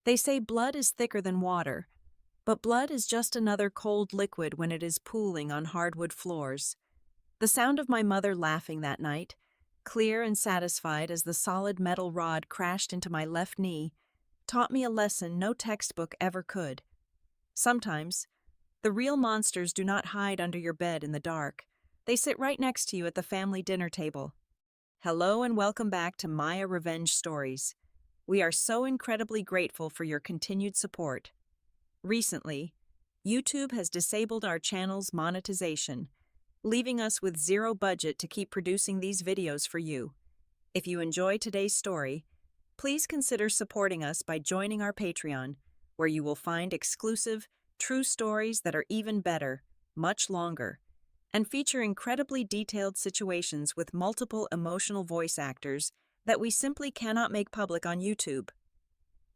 They say blood is thicker than water, but blood is just another cold liquid when it is pooling on hardwood floors. The sound of my mother laughing that night, clear and satisfied as the solid metal rod crashed into my left knee, taught me a lesson no textbook ever could. Sometimes, the real monsters do not hide under your bed in the dark. They sit right next to you at the family dinner table. Hello and welcome back to Maya Revenge Stories. We are so incredibly grateful for your continued support. Recently, YouTube has disabled our channel's monetization, leaving us with zero budget to keep producing these videos for you. If you enjoy today's story, please consider supporting us by joining our Patreon, where you will find exclusive, true stories that are even better, much longer, and feature incredibly detailed situations with multiple emotional voice actors that we simply cannot make public on YouTube.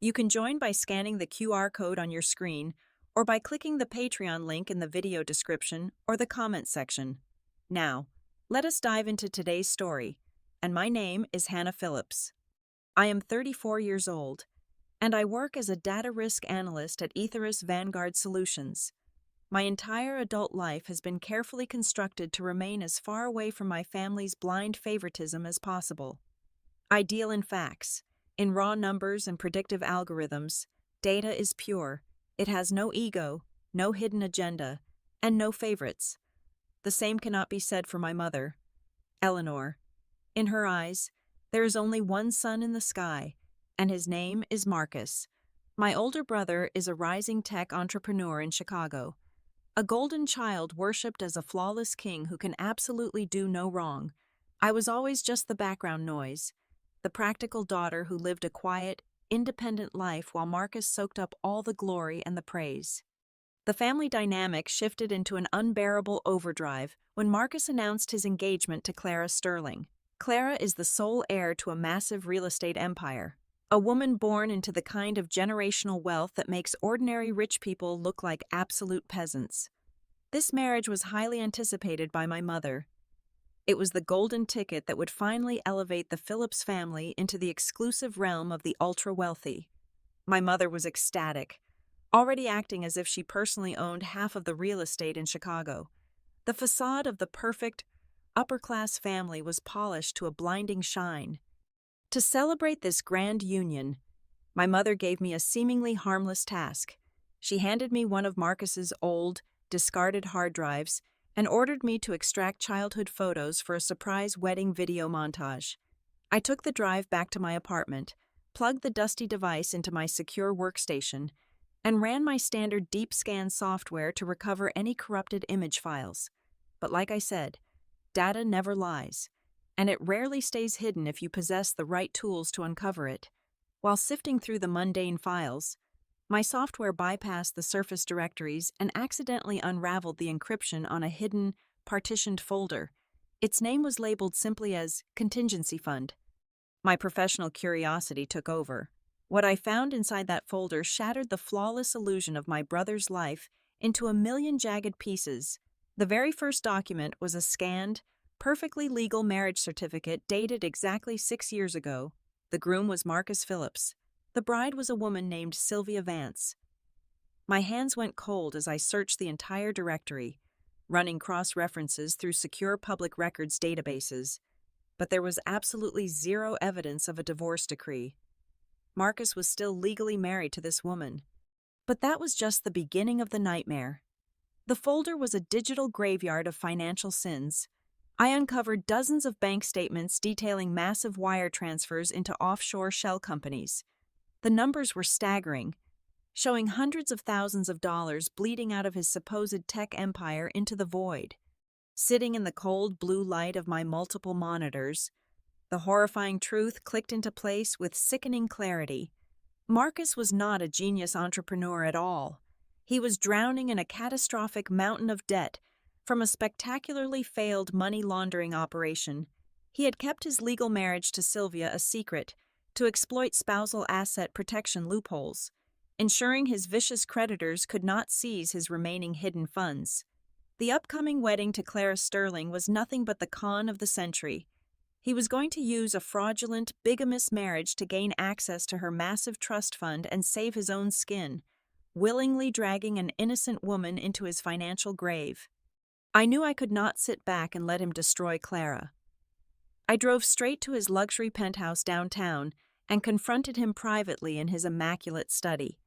You can join by scanning the QR code on your screen or by clicking the Patreon link in the video description or the comment section. Now, let us dive into today's story, and my name is Hannah Phillips. I am 34 years old, and I work as a data risk analyst at Ethos Vanguard Solutions. My entire adult life has been carefully constructed to remain as far away from my family's blind favoritism as possible. I deal in facts, in raw numbers and predictive algorithms. Data is pure. It has no ego, no hidden agenda, and no favorites. The same cannot be said for my mother, Eleanor. In her eyes, there is only one sun in the sky, and his name is Marcus. My older brother is a rising tech entrepreneur in Chicago, a golden child worshipped as a flawless king who can absolutely do no wrong. I was always just the background noise, the practical daughter who lived a quiet, independent life while Marcus soaked up all the glory and the praise. The family dynamic shifted into an unbearable overdrive when Marcus announced his engagement to Clara Sterling. Clara is the sole heir to a massive real estate empire, a woman born into the kind of generational wealth that makes ordinary rich people look like absolute peasants. This marriage was highly anticipated by my mother. It was the golden ticket that would finally elevate the Phillips family into the exclusive realm of the ultra-wealthy. My mother was ecstatic, already acting as if she personally owned half of the real estate in Chicago. The facade of the perfect, upper-class family was polished to a blinding shine. To celebrate this grand union, my mother gave me a seemingly harmless task. She handed me one of Marcus's old, discarded hard drives and ordered me to extract childhood photos for a surprise wedding video montage. I took the drive back to my apartment, plugged the dusty device into my secure workstation, and ran my standard deep scan software to recover any corrupted image files. But like I said, data never lies, and it rarely stays hidden if you possess the right tools to uncover it. While sifting through the mundane files, my software bypassed the surface directories and accidentally unraveled the encryption on a hidden, partitioned folder. Its name was labeled simply as Contingency Fund. My professional curiosity took over. What I found inside that folder shattered the flawless illusion of my brother's life into a million jagged pieces. The very first document was a scanned, perfectly legal marriage certificate dated exactly 6 years ago. The groom was Marcus Phillips. The bride was a woman named Sylvia Vance. My hands went cold as I searched the entire directory, running cross-references through secure public records databases, but there was absolutely zero evidence of a divorce decree. Marcus was still legally married to this woman. But that was just the beginning of the nightmare. The folder was a digital graveyard of financial sins. I uncovered dozens of bank statements detailing massive wire transfers into offshore shell companies. The numbers were staggering, showing hundreds of thousands of dollars bleeding out of his supposed tech empire into the void. Sitting in the cold blue light of my multiple monitors, the horrifying truth clicked into place with sickening clarity. Marcus was not a genius entrepreneur at all. He was drowning in a catastrophic mountain of debt from a spectacularly failed money laundering operation. He had kept his legal marriage to Sylvia a secret to exploit spousal asset protection loopholes, ensuring his vicious creditors could not seize his remaining hidden funds. The upcoming wedding to Clara Sterling was nothing but the con of the century. He was going to use a fraudulent, bigamous marriage to gain access to her massive trust fund and save his own skin, willingly dragging an innocent woman into his financial grave. I knew I could not sit back and let him destroy Clara. I drove straight to his luxury penthouse downtown and confronted him privately in his immaculate study.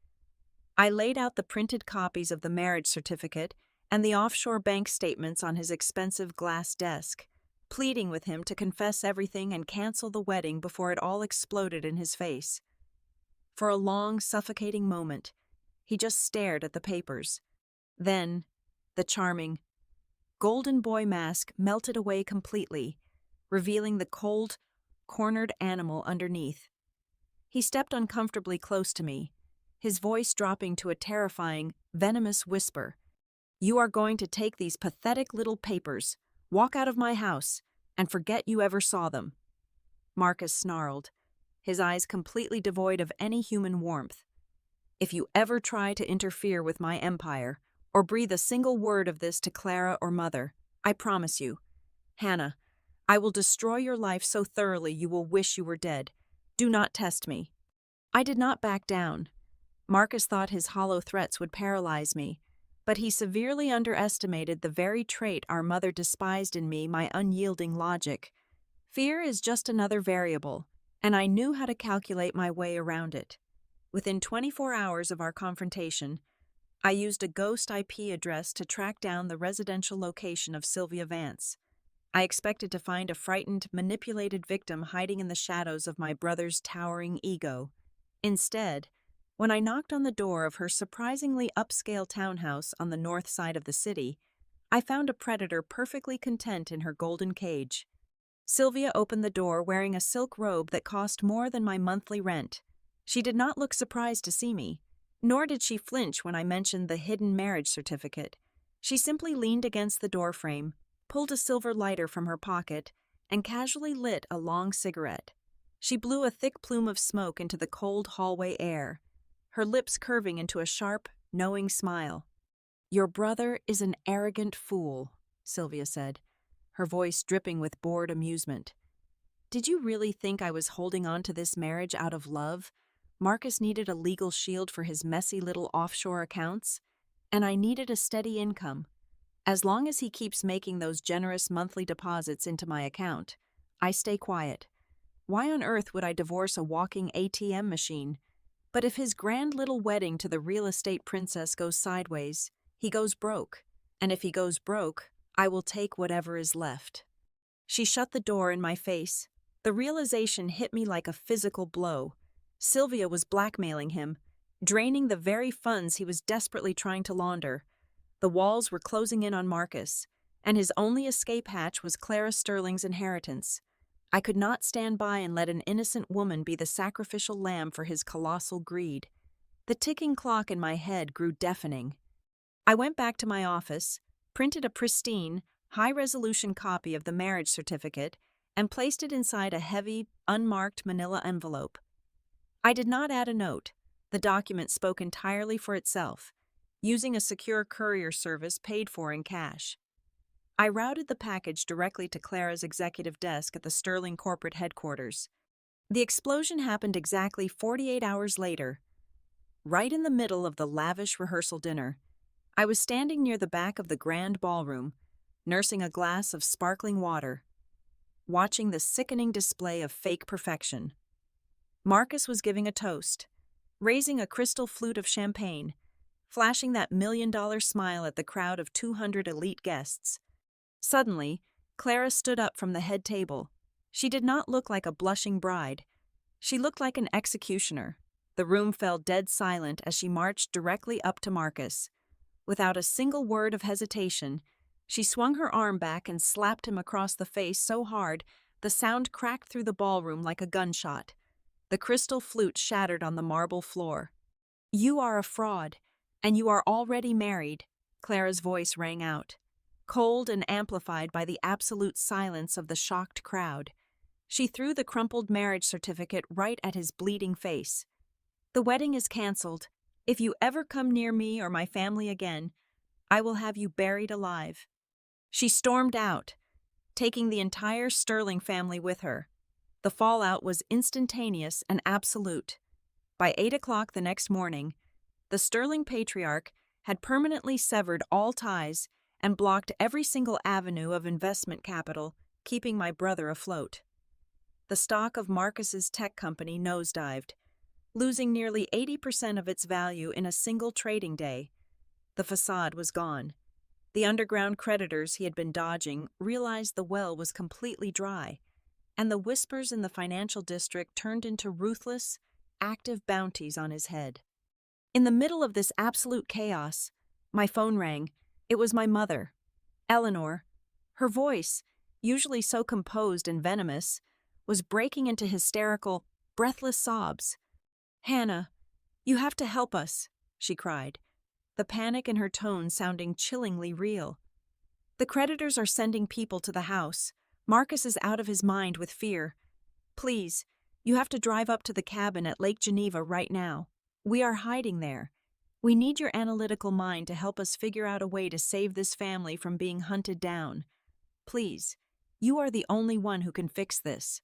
I laid out the printed copies of the marriage certificate and the offshore bank statements on his expensive glass desk, pleading with him to confess everything and cancel the wedding before it all exploded in his face. For a long, suffocating moment, he just stared at the papers. Then, the charming, golden boy mask melted away completely, revealing the cold, cornered animal underneath. He stepped uncomfortably close to me, his voice dropping to a terrifying, venomous whisper. "You are going to take these pathetic little papers, walk out of my house, and forget you ever saw them." Marcus snarled, his eyes completely devoid of any human warmth. "If you ever try to interfere with my empire, or breathe a single word of this to Clara or Mother, I promise you, Hannah, I will destroy your life so thoroughly you will wish you were dead. Do not test me." I did not back down. Marcus thought his hollow threats would paralyze me, but he severely underestimated the very trait our mother despised in me, my unyielding logic. Fear is just another variable, and I knew how to calculate my way around it. Within 24 hours of our confrontation, I used a ghost IP address to track down the residential location of Sylvia Vance. I expected to find a frightened, manipulated victim hiding in the shadows of my brother's towering ego. Instead, when I knocked on the door of her surprisingly upscale townhouse on the north side of the city, I found a predator perfectly content in her golden cage. Sylvia opened the door wearing a silk robe that cost more than my monthly rent. She did not look surprised to see me, nor did she flinch when I mentioned the hidden marriage certificate. She simply leaned against the doorframe, pulled a silver lighter from her pocket, and casually lit a long cigarette. She blew a thick plume of smoke into the cold hallway air, her lips curving into a sharp, knowing smile. "Your brother is an arrogant fool," Sylvia said, her voice dripping with bored amusement. "Did you really think I was holding on to this marriage out of love? Marcus needed a legal shield for his messy little offshore accounts, and I needed a steady income. As long as he keeps making those generous monthly deposits into my account, I stay quiet. Why on earth would I divorce a walking ATM machine? But if his grand little wedding to the real estate princess goes sideways, he goes broke. And if he goes broke, I will take whatever is left." She shut the door in my face. The realization hit me like a physical blow. Sylvia was blackmailing him, draining the very funds he was desperately trying to launder. The walls were closing in on Marcus, and his only escape hatch was Clara Sterling's inheritance. I could not stand by and let an innocent woman be the sacrificial lamb for his colossal greed. The ticking clock in my head grew deafening. I went back to my office, printed a pristine, high-resolution copy of the marriage certificate, and placed it inside a heavy, unmarked manila envelope. I did not add a note. The document spoke entirely for itself, using a secure courier service paid for in cash. I routed the package directly to Clara's executive desk at the Sterling corporate headquarters. The explosion happened exactly 48 hours later. Right in the middle of the lavish rehearsal dinner, I was standing near the back of the grand ballroom, nursing a glass of sparkling water, watching the sickening display of fake perfection. Marcus was giving a toast, raising a crystal flute of champagne, flashing that $1,000,000 smile at the crowd of 200 elite guests. Suddenly, Clara stood up from the head table. She did not look like a blushing bride. She looked like an executioner. The room fell dead silent as she marched directly up to Marcus. Without a single word of hesitation, she swung her arm back and slapped him across the face so hard the sound cracked through the ballroom like a gunshot. The crystal flute shattered on the marble floor. "You are a fraud, and you are already married," Clara's voice rang out, cold and amplified by the absolute silence of the shocked crowd. She threw the crumpled marriage certificate right at his bleeding face. "The wedding is canceled. If you ever come near me or my family again, I will have you buried alive." She stormed out, taking the entire Sterling family with her. The fallout was instantaneous and absolute. By 8 o'clock the next morning, the Sterling patriarch had permanently severed all ties and blocked every single avenue of investment capital, keeping my brother afloat. The stock of Marcus's tech company nosedived, losing nearly 80% of its value in a single trading day. The facade was gone. The underground creditors he had been dodging realized the well was completely dry, and the whispers in the financial district turned into ruthless, active bounties on his head. In the middle of this absolute chaos, my phone rang. It was my mother, Eleanor. Her voice, usually so composed and venomous, was breaking into hysterical, breathless sobs. "Hannah, you have to help us," she cried, the panic in her tone sounding chillingly real. "The creditors are sending people to the house. Marcus is out of his mind with fear. Please, you have to drive up to the cabin at Lake Geneva right now. We are hiding there. We need your analytical mind to help us figure out a way to save this family from being hunted down. Please, you are the only one who can fix this."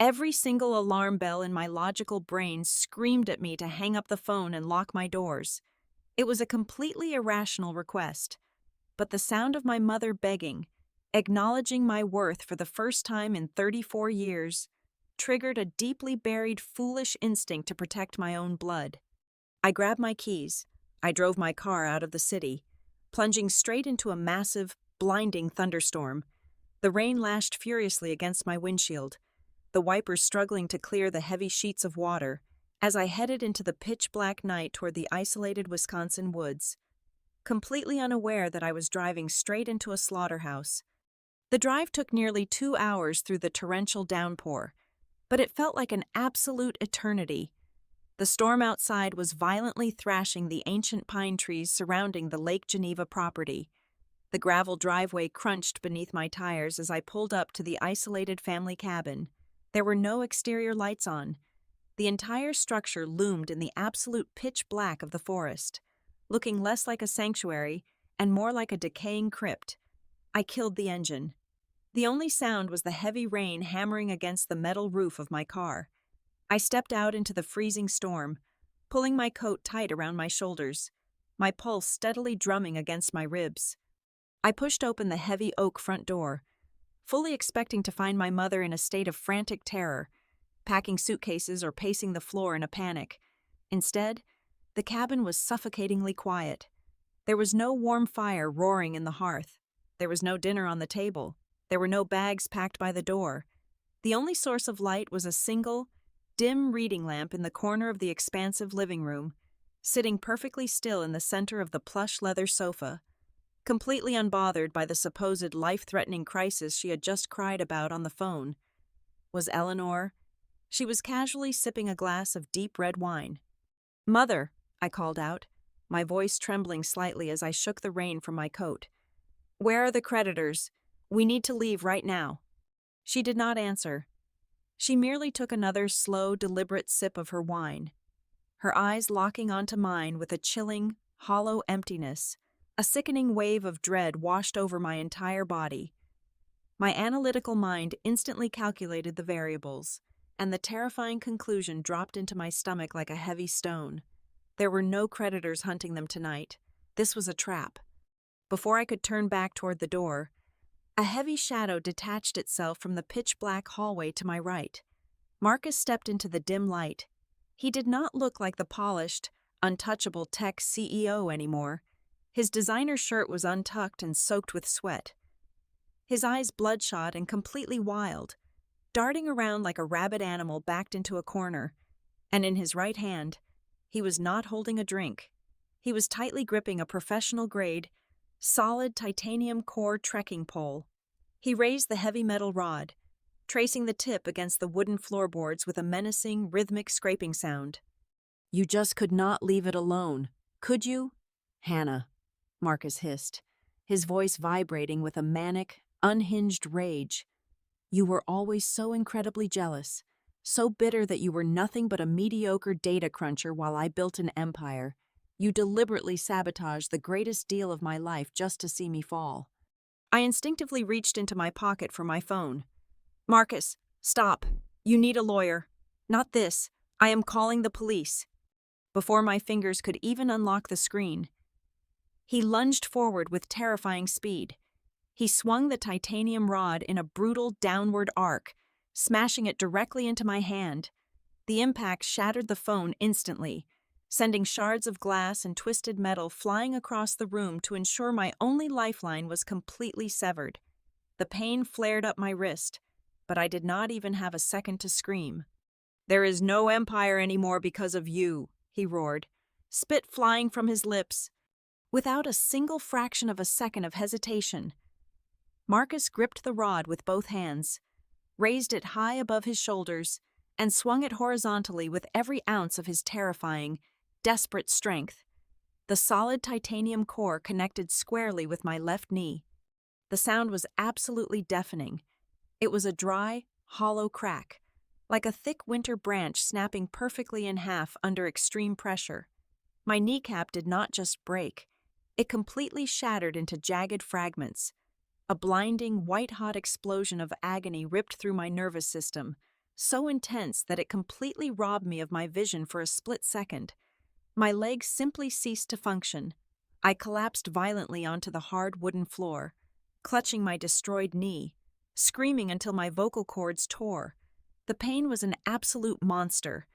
Every single alarm bell in my logical brain screamed at me to hang up the phone and lock my doors. It was a completely irrational request, but the sound of my mother begging, acknowledging my worth for the first time in 34 years, triggered a deeply buried foolish instinct to protect my own blood. I grabbed my keys. I drove my car out of the city, plunging straight into a massive, blinding thunderstorm. The rain lashed furiously against my windshield, the wipers struggling to clear the heavy sheets of water as I headed into the pitch-black night toward the isolated Wisconsin woods, completely unaware that I was driving straight into a slaughterhouse. The drive took nearly 2 hours through the torrential downpour, but it felt like an absolute eternity. The storm outside was violently thrashing the ancient pine trees surrounding the Lake Geneva property. The gravel driveway crunched beneath my tires as I pulled up to the isolated family cabin. There were no exterior lights on. The entire structure loomed in the absolute pitch black of the forest, looking less like a sanctuary and more like a decaying crypt. I killed the engine. The only sound was the heavy rain hammering against the metal roof of my car. I stepped out into the freezing storm, pulling my coat tight around my shoulders, my pulse steadily drumming against my ribs. I pushed open the heavy oak front door, fully expecting to find my mother in a state of frantic terror, packing suitcases or pacing the floor in a panic. Instead, the cabin was suffocatingly quiet. There was no warm fire roaring in the hearth. There was no dinner on the table. There were no bags packed by the door. The only source of light was a single, dim reading lamp in the corner of the expansive living room, sitting perfectly still in the center of the plush leather sofa. Completely unbothered by the supposed life-threatening crisis she had just cried about on the phone, was Eleanor. She was casually sipping a glass of deep red wine. "Mother," I called out, my voice trembling slightly as I shook the rain from my coat. "Where are the creditors? We need to leave right now." She did not answer. She merely took another slow, deliberate sip of her wine, her eyes locking onto mine with a chilling, hollow emptiness. A sickening wave of dread washed over my entire body. My analytical mind instantly calculated the variables, and the terrifying conclusion dropped into my stomach like a heavy stone. There were no creditors hunting them tonight. This was a trap. Before I could turn back toward the door, a heavy shadow detached itself from the pitch-black hallway to my right. Marcus stepped into the dim light. He did not look like the polished, untouchable tech CEO anymore. His designer shirt was untucked and soaked with sweat. His eyes bloodshot and completely wild, darting around like a rabid animal backed into a corner. And in his right hand, he was not holding a drink. He was tightly gripping a professional-grade, solid titanium core trekking pole. He raised the heavy metal rod, tracing the tip against the wooden floorboards with a menacing, rhythmic scraping sound. "You just could not leave it alone, could you, Hannah?" Marcus hissed, his voice vibrating with a manic, unhinged rage. "You were always so incredibly jealous, so bitter that you were nothing but a mediocre data cruncher while I built an empire. You deliberately sabotaged the greatest deal of my life just to see me fall." I instinctively reached into my pocket for my phone. "Marcus, stop. You need a lawyer. Not this. I am calling the police." Before my fingers could even unlock the screen, he lunged forward with terrifying speed. He swung the titanium rod in a brutal downward arc, smashing it directly into my hand. The impact shattered the phone instantly, sending shards of glass and twisted metal flying across the room to ensure my only lifeline was completely severed. The pain flared up my wrist, but I did not even have a second to scream. "There is no empire anymore because of you," he roared, spit flying from his lips. Without a single fraction of a second of hesitation, Marcus gripped the rod with both hands, raised it high above his shoulders, and swung it horizontally with every ounce of his terrifying, desperate strength. The solid titanium core connected squarely with my left knee. The sound was absolutely deafening. It was a dry, hollow crack, like a thick winter branch snapping perfectly in half under extreme pressure. My kneecap did not just break. It completely shattered into jagged fragments. A blinding, white-hot explosion of agony ripped through my nervous system, so intense that it completely robbed me of my vision for a split second. My legs simply ceased to function. I collapsed violently onto the hard wooden floor, clutching my destroyed knee, screaming until my vocal cords tore. The pain was an absolute monster,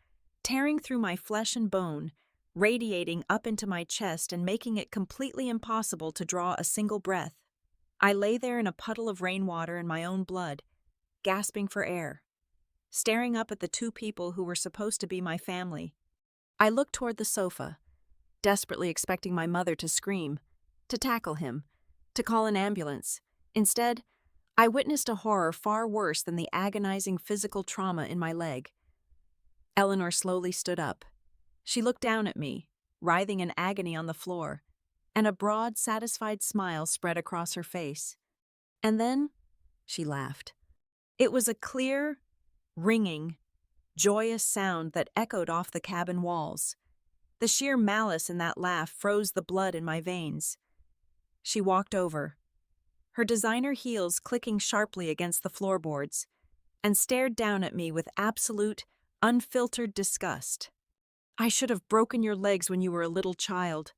tearing through my flesh and bone, radiating up into my chest and making it completely impossible to draw a single breath. I lay there in a puddle of rainwater and my own blood, gasping for air, staring up at the two people who were supposed to be my family. I looked toward the sofa, desperately expecting my mother to scream, to tackle him, to call an ambulance. Instead, I witnessed a horror far worse than the agonizing physical trauma in my leg. Eleanor slowly stood up. She looked down at me, writhing in agony on the floor, and a broad, satisfied smile spread across her face. And then, she laughed. It was a clear, ringing, joyous sound that echoed off the cabin walls. The sheer malice in that laugh froze the blood in my veins. She walked over, her designer heels clicking sharply against the floorboards, and stared down at me with absolute, unfiltered disgust. "I should have broken your legs when you were a little child,"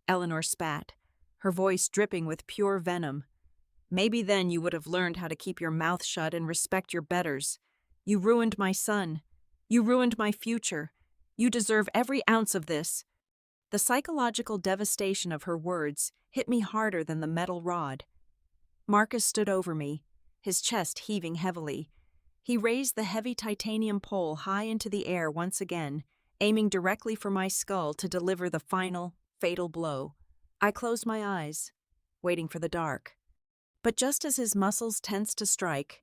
Eleanor spat, her voice dripping with pure venom. "Maybe then you would have learned how to keep your mouth shut and respect your betters. You ruined my son. You ruined my future. You deserve every ounce of this." The psychological devastation of her words hit me harder than the metal rod. Marcus stood over me, his chest heaving heavily. He raised the heavy titanium pole high into the air once again, aiming directly for my skull to deliver the final, fatal blow. I closed my eyes, waiting for the dark. But just as his muscles tensed to strike,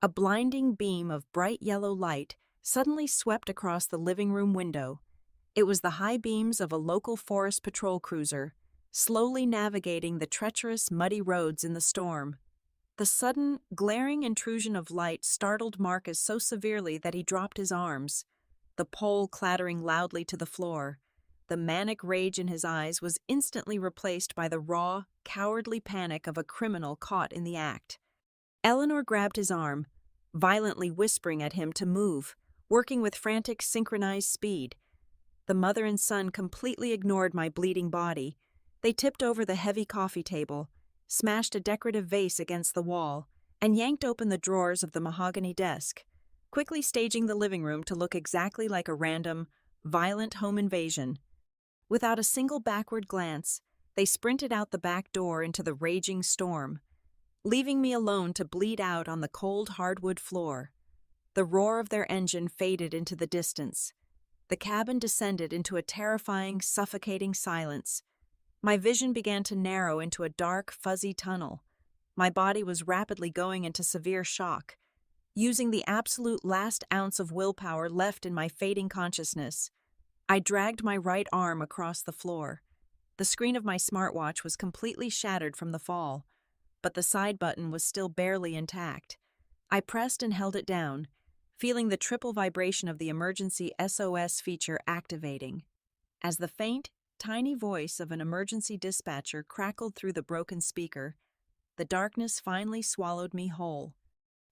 a blinding beam of bright yellow light suddenly swept across the living room window. It was the high beams of a local forest patrol cruiser, slowly navigating the treacherous, muddy roads in the storm. The sudden, glaring intrusion of light startled Marcus so severely that he dropped his arms, the pole clattering loudly to the floor. The manic rage in his eyes was instantly replaced by the raw, cowardly panic of a criminal caught in the act. Eleanor grabbed his arm, violently whispering at him to move, working with frantic, synchronized speed. The mother and son completely ignored my bleeding body. They tipped over the heavy coffee table, smashed a decorative vase against the wall, and yanked open the drawers of the mahogany desk, quickly staging the living room to look exactly like a random, violent home invasion. Without a single backward glance, they sprinted out the back door into the raging storm, leaving me alone to bleed out on the cold hardwood floor. The roar of their engine faded into the distance. The cabin descended into a terrifying, suffocating silence. My vision began to narrow into a dark, fuzzy tunnel. My body was rapidly going into severe shock. Using the absolute last ounce of willpower left in my fading consciousness, I dragged my right arm across the floor. The screen of my smartwatch was completely shattered from the fall, but the side button was still barely intact. I pressed and held it down, feeling the triple vibration of the emergency SOS feature activating. As the faint, tiny voice of an emergency dispatcher crackled through the broken speaker, the darkness finally swallowed me whole.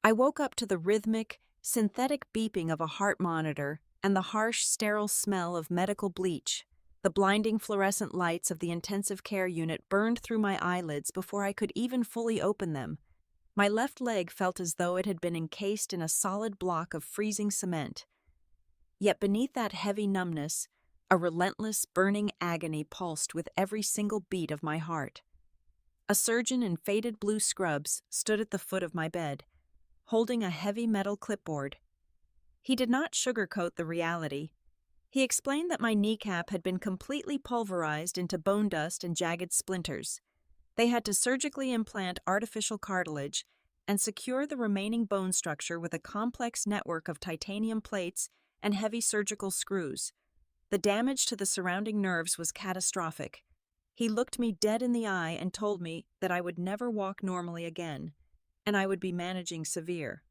I woke up to the rhythmic, synthetic beeping of a heart monitor and the harsh, sterile smell of medical bleach. The blinding fluorescent lights of the intensive care unit burned through my eyelids before I could even fully open them. My left leg felt as though it had been encased in a solid block of freezing cement. Yet beneath that heavy numbness, a relentless, burning agony pulsed with every single beat of my heart. A surgeon in faded blue scrubs stood at the foot of my bed, holding a heavy metal clipboard. He did not sugarcoat the reality. He explained that my kneecap had been completely pulverized into bone dust and jagged splinters. They had to surgically implant artificial cartilage and secure the remaining bone structure with a complex network of titanium plates and heavy surgical screws. The damage to the surrounding nerves was catastrophic. He looked me dead in the eye and told me that I would never walk normally again, and I would be managing severe,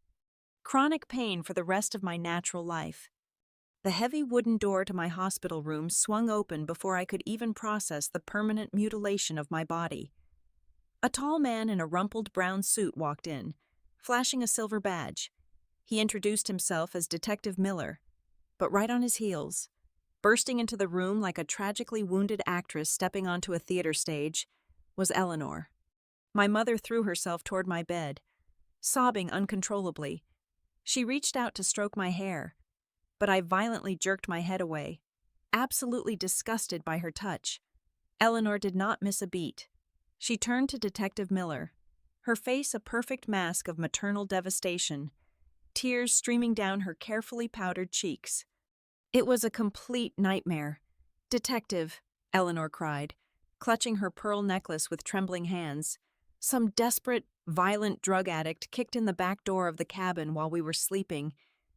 chronic pain for the rest of my natural life. The heavy wooden door to my hospital room swung open before I could even process the permanent mutilation of my body. A tall man in a rumpled brown suit walked in, flashing a silver badge. He introduced himself as Detective Miller, but right on his heels, bursting into the room like a tragically wounded actress stepping onto a theater stage, was Eleanor. My mother threw herself toward my bed, sobbing uncontrollably. She reached out to stroke my hair, but I violently jerked my head away, absolutely disgusted by her touch. Eleanor did not miss a beat. She turned to Detective Miller, her face a perfect mask of maternal devastation, tears streaming down her carefully powdered cheeks. It was a complete nightmare. "Detective," Eleanor cried, clutching her pearl necklace with trembling hands. "Some desperate, violent drug addict kicked in the back door of the cabin while we were sleeping.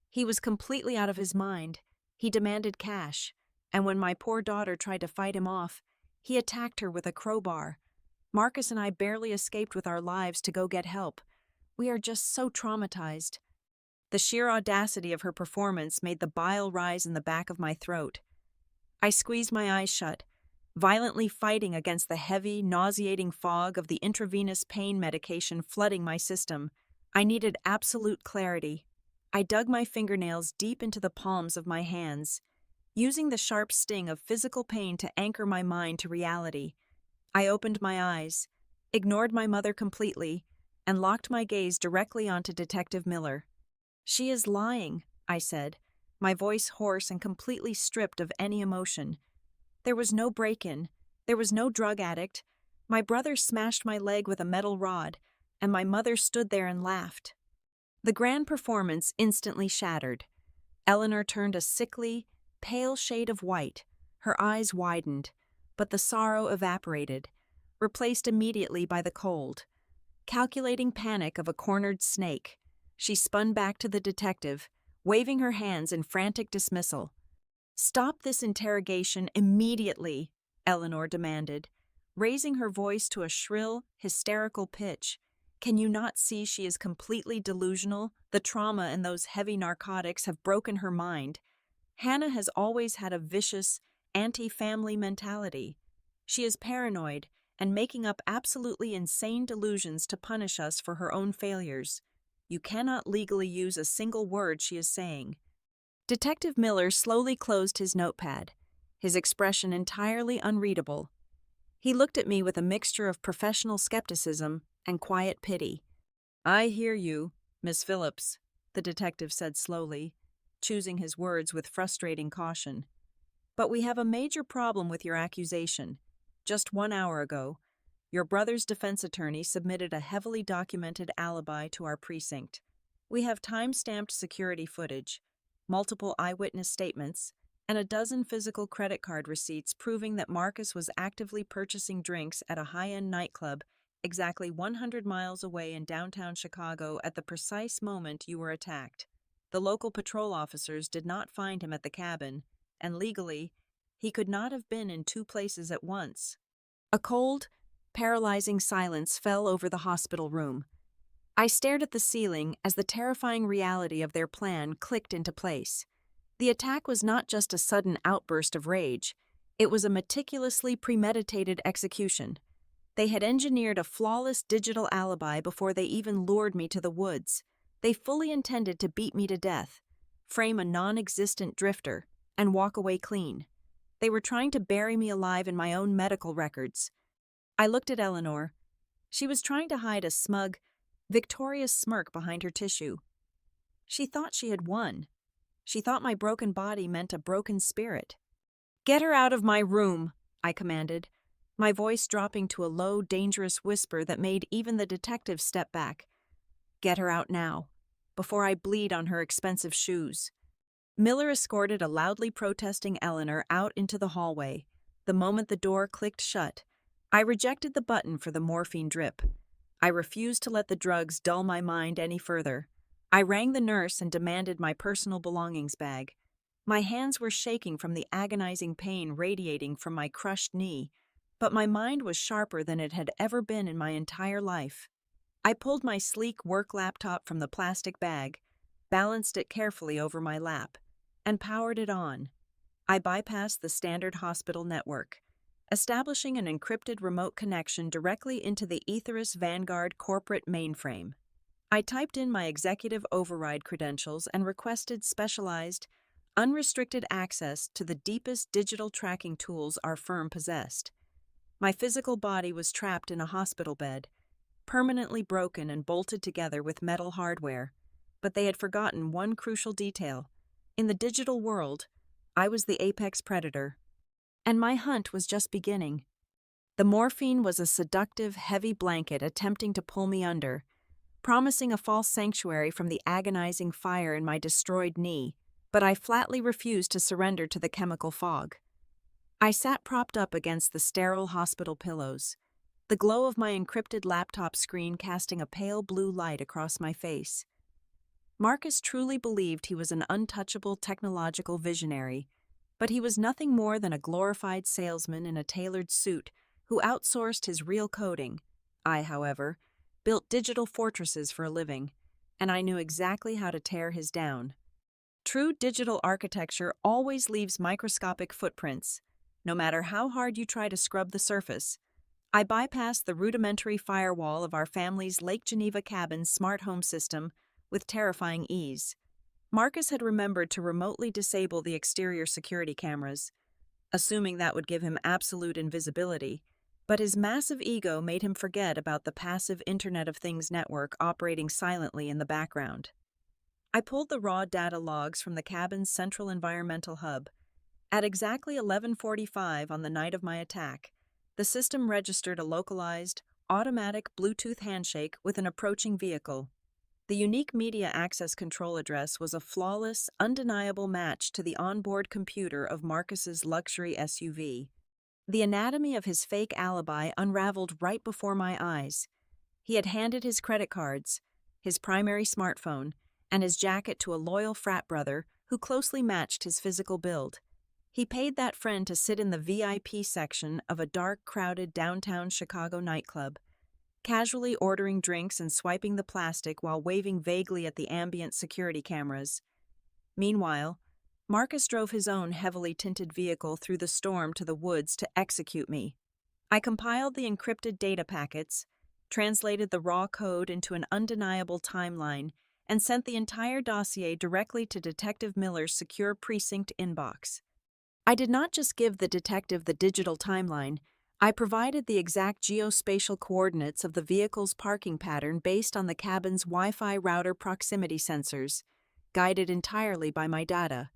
He was completely out of his mind. He demanded cash, and when my poor daughter tried to fight him off, he attacked her with a crowbar. Marcus and I barely escaped with our lives to go get help. We are just so traumatized." The sheer audacity of her performance made the bile rise in the back of my throat. I squeezed my eyes shut, violently fighting against the heavy, nauseating fog of the intravenous pain medication flooding my system. I needed absolute clarity. I dug my fingernails deep into the palms of my hands, using the sharp sting of physical pain to anchor my mind to reality. I opened my eyes, ignored my mother completely, and locked my gaze directly onto Detective Miller. "She is lying," I said, my voice hoarse and completely stripped of any emotion. "There was no break-in. There was no drug addict. My brother smashed my leg with a metal rod, and my mother stood there and laughed." The grand performance instantly shattered. Eleanor turned a sickly, pale shade of white. Her eyes widened, but the sorrow evaporated, replaced immediately by the cold, calculating panic of a cornered snake. She spun back to the detective, waving her hands in frantic dismissal. "Stop this interrogation immediately," Eleanor demanded, raising her voice to a shrill, hysterical pitch. "Can you not see she is completely delusional? The trauma and those heavy narcotics have broken her mind. Hannah has always had a vicious, anti-family mentality. She is paranoid and making up absolutely insane delusions to punish us for her own failures. You cannot legally use a single word she is saying." Detective Miller slowly closed his notepad, his expression entirely unreadable. He looked at me with a mixture of professional skepticism and quiet pity. "I hear you, Miss Phillips," the detective said slowly, choosing his words with frustrating caution. "But we have a major problem with your accusation. Just 1 hour ago, your brother's defense attorney submitted a heavily documented alibi to our precinct. We have time-stamped security footage, multiple eyewitness statements, and a dozen physical credit card receipts proving that Marcus was actively purchasing drinks at a high-end nightclub exactly 100 miles away in downtown Chicago at the precise moment you were attacked. The local patrol officers did not find him at the cabin, and legally, he could not have been in 2 places at once." A cold, paralyzing silence fell over the hospital room. I stared at the ceiling as the terrifying reality of their plan clicked into place. The attack was not just a sudden outburst of rage, it was a meticulously premeditated execution. They had engineered a flawless digital alibi before they even lured me to the woods. They fully intended to beat me to death, frame a non-existent drifter, and walk away clean. They were trying to bury me alive in my own medical records. I looked at Eleanor. She was trying to hide a smug, victorious smirk behind her tissue. She thought she had won. She thought my broken body meant a broken spirit. "Get her out of my room," I commanded, my voice dropping to a low, dangerous whisper that made even the detective step back. "Get her out now, before I bleed on her expensive shoes." Miller escorted a loudly protesting Eleanor out into the hallway. The moment the door clicked shut, I rejected the button for the morphine drip. I refused to let the drugs dull my mind any further. I rang the nurse and demanded my personal belongings bag. My hands were shaking from the agonizing pain radiating from my crushed knee, but my mind was sharper than it had ever been in my entire life. I pulled my sleek work laptop from the plastic bag, balanced it carefully over my lap, and powered it on. I bypassed the standard hospital network, establishing an encrypted remote connection directly into the Aetheris Vanguard corporate mainframe. I typed in my executive override credentials and requested specialized, unrestricted access to the deepest digital tracking tools our firm possessed. My physical body was trapped in a hospital bed, permanently broken and bolted together with metal hardware, but they had forgotten one crucial detail. In the digital world, I was the apex predator, and my hunt was just beginning. The morphine was a seductive, heavy blanket attempting to pull me under, promising a false sanctuary from the agonizing fire in my destroyed knee, but I flatly refused to surrender to the chemical fog. I sat propped up against the sterile hospital pillows, the glow of my encrypted laptop screen casting a pale blue light across my face. Marcus truly believed he was an untouchable technological visionary, but he was nothing more than a glorified salesman in a tailored suit who outsourced his real coding. I, however, built digital fortresses for a living, and I knew exactly how to tear his down. True digital architecture always leaves microscopic footprints, no matter how hard you try to scrub the surface. I bypassed the rudimentary firewall of our family's Lake Geneva cabin's smart home system with terrifying ease. Marcus had remembered to remotely disable the exterior security cameras, assuming that would give him absolute invisibility, but his massive ego made him forget about the passive Internet of Things network operating silently in the background. I pulled the raw data logs from the cabin's central environmental hub. At exactly 11:45 on the night of my attack, the system registered a localized, automatic Bluetooth handshake with an approaching vehicle. The unique media access control address was a flawless, undeniable match to the onboard computer of Marcus's luxury SUV. The anatomy of his fake alibi unraveled right before my eyes. He had handed his credit cards, his primary smartphone, and his jacket to a loyal frat brother who closely matched his physical build. He paid that friend to sit in the VIP section of a dark, crowded downtown Chicago nightclub, casually ordering drinks and swiping the plastic while waving vaguely at the ambient security cameras. Meanwhile, Marcus drove his own heavily tinted vehicle through the storm to the woods to execute me. I compiled the encrypted data packets, translated the raw code into an undeniable timeline, and sent the entire dossier directly to Detective Miller's secure precinct inbox. I did not just give the detective the digital timeline, I provided the exact geospatial coordinates of the vehicle's parking pattern based on the cabin's Wi-Fi router proximity sensors, guided entirely by my data.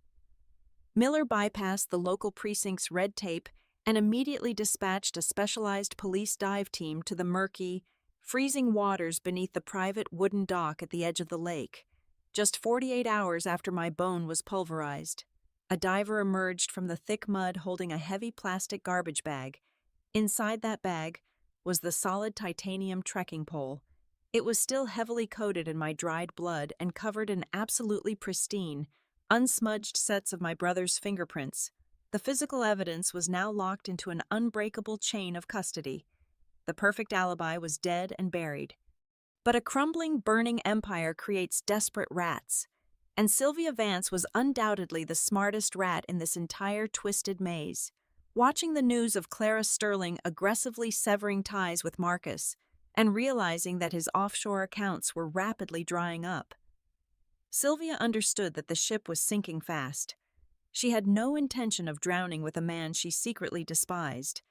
Miller bypassed the local precinct's red tape and immediately dispatched a specialized police dive team to the murky, freezing waters beneath the private wooden dock at the edge of the lake. Just 48 hours after my bone was pulverized, a diver emerged from the thick mud holding a heavy plastic garbage bag. Inside that bag was the solid titanium trekking pole. It was still heavily coated in my dried blood and covered in absolutely pristine, unsmudged sets of my brother's fingerprints. The physical evidence was now locked into an unbreakable chain of custody. The perfect alibi was dead and buried. But a crumbling, burning empire creates desperate rats, and Sylvia Vance was undoubtedly the smartest rat in this entire twisted maze. Watching the news of Clara Sterling aggressively severing ties with Marcus and realizing that his offshore accounts were rapidly drying up. Sylvia understood that the ship was sinking fast. She had no intention of drowning with a man she secretly despised.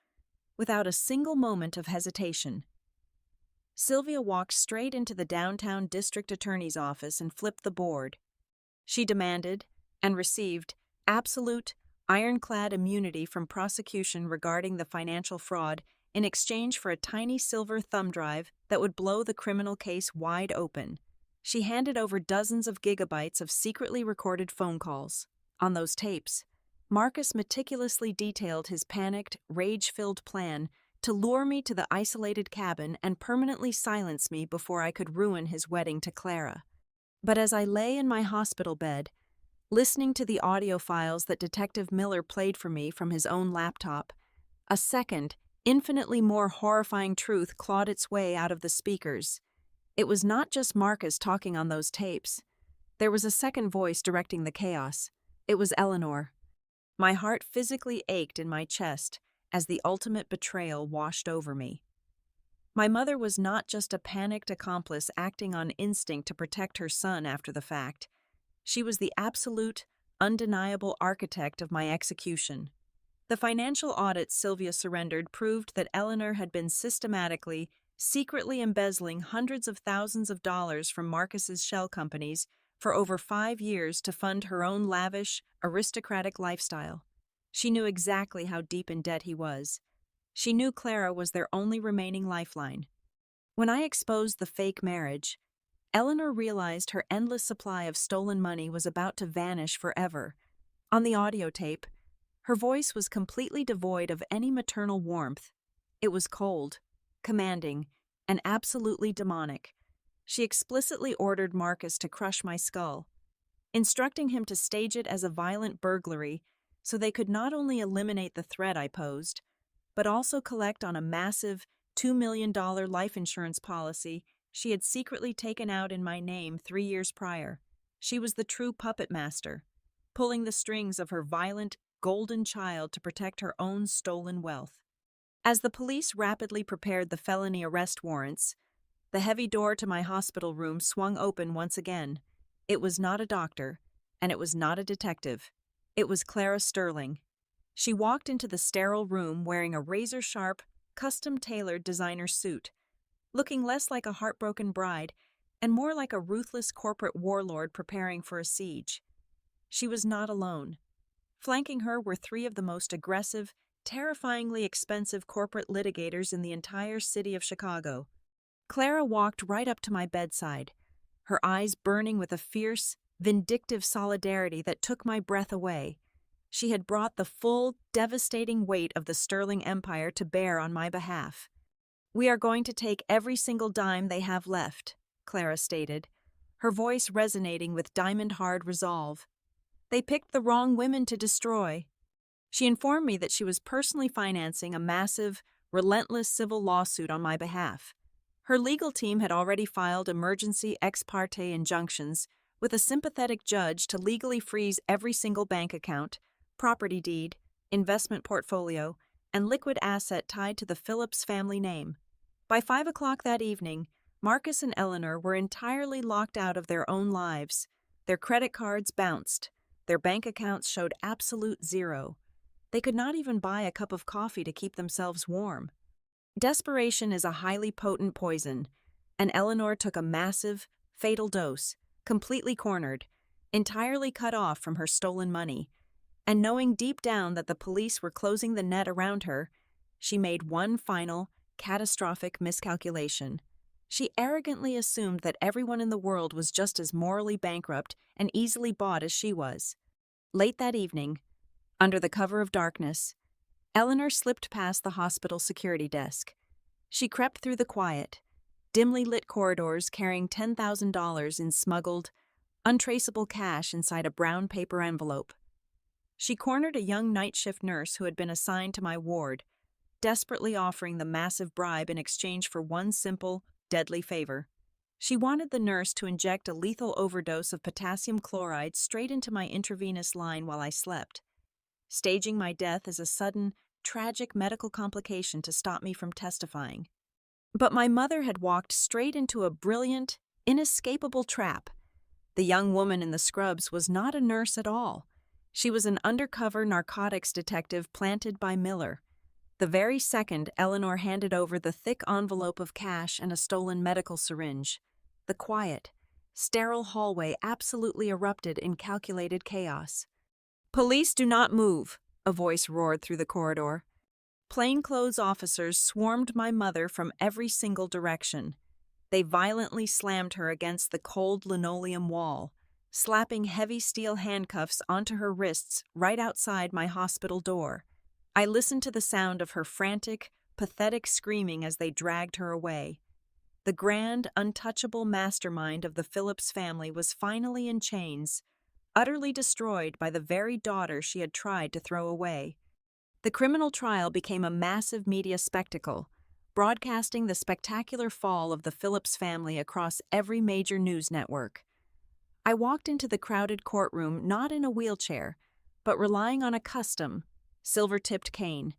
Without a single moment of hesitation, Sylvia walked straight into the downtown district attorney's office and flipped the board. She demanded, and received, absolute, ironclad immunity from prosecution regarding the financial fraud in exchange for a tiny silver thumb drive that would blow the criminal case wide open. She handed over dozens of gigabytes of secretly recorded phone calls. On those tapes, Marcus meticulously detailed his panicked, rage-filled plan to lure me to the isolated cabin and permanently silence me before I could ruin his wedding to Clara. But as I lay in my hospital bed, listening to the audio files that Detective Miller played for me from his own laptop, a second, infinitely more horrifying truth clawed its way out of the speakers. It was not just Marcus talking on those tapes. There was a second voice directing the chaos. It was Eleanor. My heart physically ached in my chest as the ultimate betrayal washed over me. My mother was not just a panicked accomplice acting on instinct to protect her son after the fact. She was the absolute, undeniable architect of my execution. The financial audit Sylvia surrendered proved that Eleanor had been systematically, secretly embezzling hundreds of thousands of dollars from Marcus's shell companies for over 5 years to fund her own lavish, aristocratic lifestyle. She knew exactly how deep in debt he was. She knew Clara was their only remaining lifeline. When I exposed the fake marriage, Eleanor realized her endless supply of stolen money was about to vanish forever. On the audio tape, her voice was completely devoid of any maternal warmth. It was cold, commanding, and absolutely demonic. She explicitly ordered Marcus to crush my skull, instructing him to stage it as a violent burglary so they could not only eliminate the threat I posed, but also collect on a massive $2 million life insurance policy she had secretly taken out in my name 3 years prior. She was the true puppet master, pulling the strings of her violent, golden child to protect her own stolen wealth. As the police rapidly prepared the felony arrest warrants, the heavy door to my hospital room swung open once again. It was not a doctor, and it was not a detective. It was Clara Sterling. She walked into the sterile room wearing a razor-sharp, custom-tailored designer suit, looking less like a heartbroken bride and more like a ruthless corporate warlord preparing for a siege. She was not alone. Flanking her were 3 of the most aggressive, terrifyingly expensive corporate litigators in the entire city of Chicago. Clara walked right up to my bedside, her eyes burning with a fierce, vindictive solidarity that took my breath away. She had brought the full, devastating weight of the Sterling Empire to bear on my behalf. "We are going to take every single dime they have left," Clara stated, her voice resonating with diamond-hard resolve. "They picked the wrong women to destroy." She informed me that she was personally financing a massive, relentless civil lawsuit on my behalf. Her legal team had already filed emergency ex parte injunctions with a sympathetic judge to legally freeze every single bank account, property deed, investment portfolio, and liquid asset tied to the Phillips family name. By 5 o'clock that evening, Marcus and Eleanor were entirely locked out of their own lives. Their credit cards bounced. Their bank accounts showed absolute zero. They could not even buy a cup of coffee to keep themselves warm. Desperation is a highly potent poison, and Eleanor took a massive, fatal dose, completely cornered, entirely cut off from her stolen money, and knowing deep down that the police were closing the net around her, she made one final, catastrophic miscalculation. She arrogantly assumed that everyone in the world was just as morally bankrupt and easily bought as she was. Late that evening, under the cover of darkness, Eleanor slipped past the hospital security desk. She crept through the quiet, dimly lit corridors carrying $10,000 in smuggled, untraceable cash inside a brown paper envelope. She cornered a young night shift nurse who had been assigned to my ward, desperately offering the massive bribe in exchange for one simple, deadly favor. She wanted the nurse to inject a lethal overdose of potassium chloride straight into my intravenous line while I slept, staging my death as a sudden, tragic medical complication to stop me from testifying. But my mother had walked straight into a brilliant, inescapable trap. The young woman in the scrubs was not a nurse at all. She was an undercover narcotics detective planted by Miller. The very second Eleanor handed over the thick envelope of cash and a stolen medical syringe, the quiet, sterile hallway absolutely erupted in calculated chaos. "Police do not move," a voice roared through the corridor. Plainclothes officers swarmed my mother from every single direction. They violently slammed her against the cold linoleum wall, slapping heavy steel handcuffs onto her wrists right outside my hospital door. I listened to the sound of her frantic, pathetic screaming as they dragged her away. The grand, untouchable mastermind of the Phillips family was finally in chains, utterly destroyed by the very daughter she had tried to throw away. The criminal trial became a massive media spectacle, broadcasting the spectacular fall of the Phillips family across every major news network. I walked into the crowded courtroom not in a wheelchair, but relying on a custom, silver-tipped cane.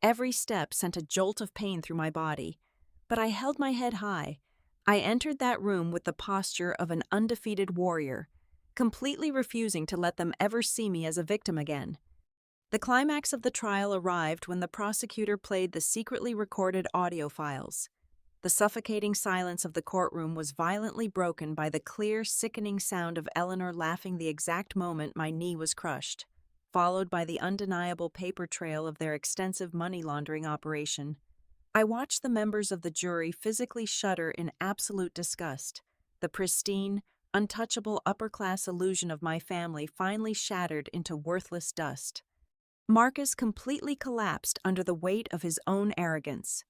Every step sent a jolt of pain through my body, but I held my head high. I entered that room with the posture of an undefeated warrior, completely refusing to let them ever see me as a victim again. The climax of the trial arrived when the prosecutor played the secretly recorded audio files. The suffocating silence of the courtroom was violently broken by the clear, sickening sound of Eleanor laughing the exact moment my knee was crushed, followed by the undeniable paper trail of their extensive money laundering operation. I watched the members of the jury physically shudder in absolute disgust. The pristine, untouchable upper-class illusion of my family finally shattered into worthless dust. Marcus completely collapsed under the weight of his own arrogance.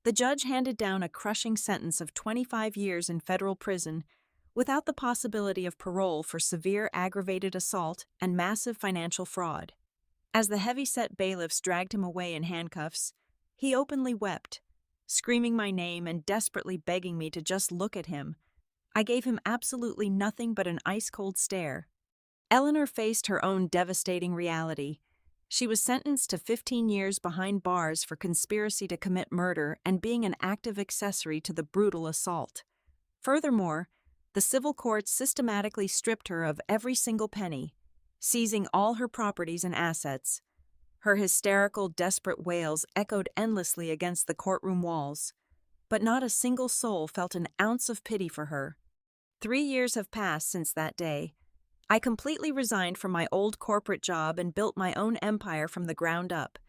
The judge handed down a crushing sentence of 25 years in federal prison, without the possibility of parole for severe aggravated assault and massive financial fraud. As the heavy-set bailiffs dragged him away in handcuffs, he openly wept, screaming my name and desperately begging me to just look at him. I gave him absolutely nothing but an ice-cold stare. Eleanor faced her own devastating reality. She was sentenced to 15 years behind bars for conspiracy to commit murder and being an active accessory to the brutal assault. Furthermore, the civil courts systematically stripped her of every single penny, seizing all her properties and assets. Her hysterical, desperate wails echoed endlessly against the courtroom walls, but not a single soul felt an ounce of pity for her. 3 years have passed since that day. I completely resigned from my old corporate job and built my own empire from the ground up.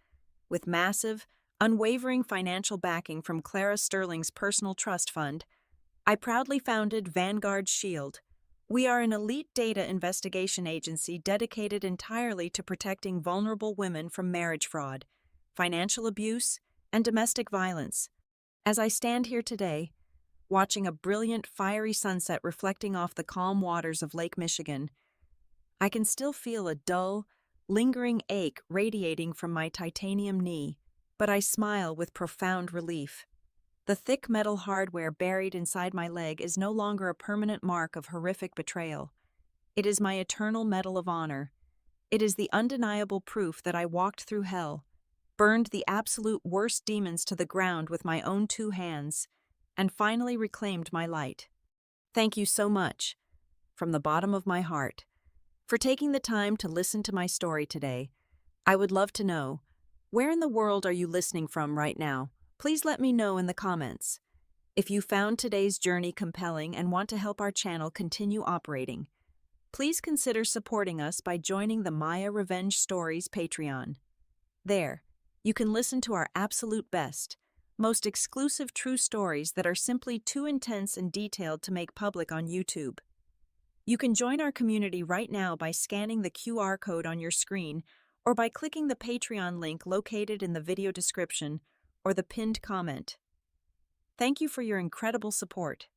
With massive, unwavering financial backing from Clara Sterling's personal trust fund, I proudly founded Vanguard Shield. We are an elite data investigation agency dedicated entirely to protecting vulnerable women from marriage fraud, financial abuse, and domestic violence. As I stand here today, watching a brilliant, fiery sunset reflecting off the calm waters of Lake Michigan, I can still feel a dull, lingering ache radiating from my titanium knee, but I smile with profound relief. The thick metal hardware buried inside my leg is no longer a permanent mark of horrific betrayal. It is my eternal medal of honor. It is the undeniable proof that I walked through hell, burned the absolute worst demons to the ground with my own 2 hands, and finally reclaimed my light. Thank you so much, from the bottom of my heart, for taking the time to listen to my story today. I would love to know, where in the world are you listening from right now? Please let me know in the comments. If you found today's journey compelling and want to help our channel continue operating, please consider supporting us by joining the Maya Revenge Stories Patreon. There, you can listen to our absolute best, most exclusive true stories that are simply too intense and detailed to make public on YouTube. You can join our community right now by scanning the QR code on your screen or by clicking the Patreon link located in the video description or the pinned comment. Thank you for your incredible support.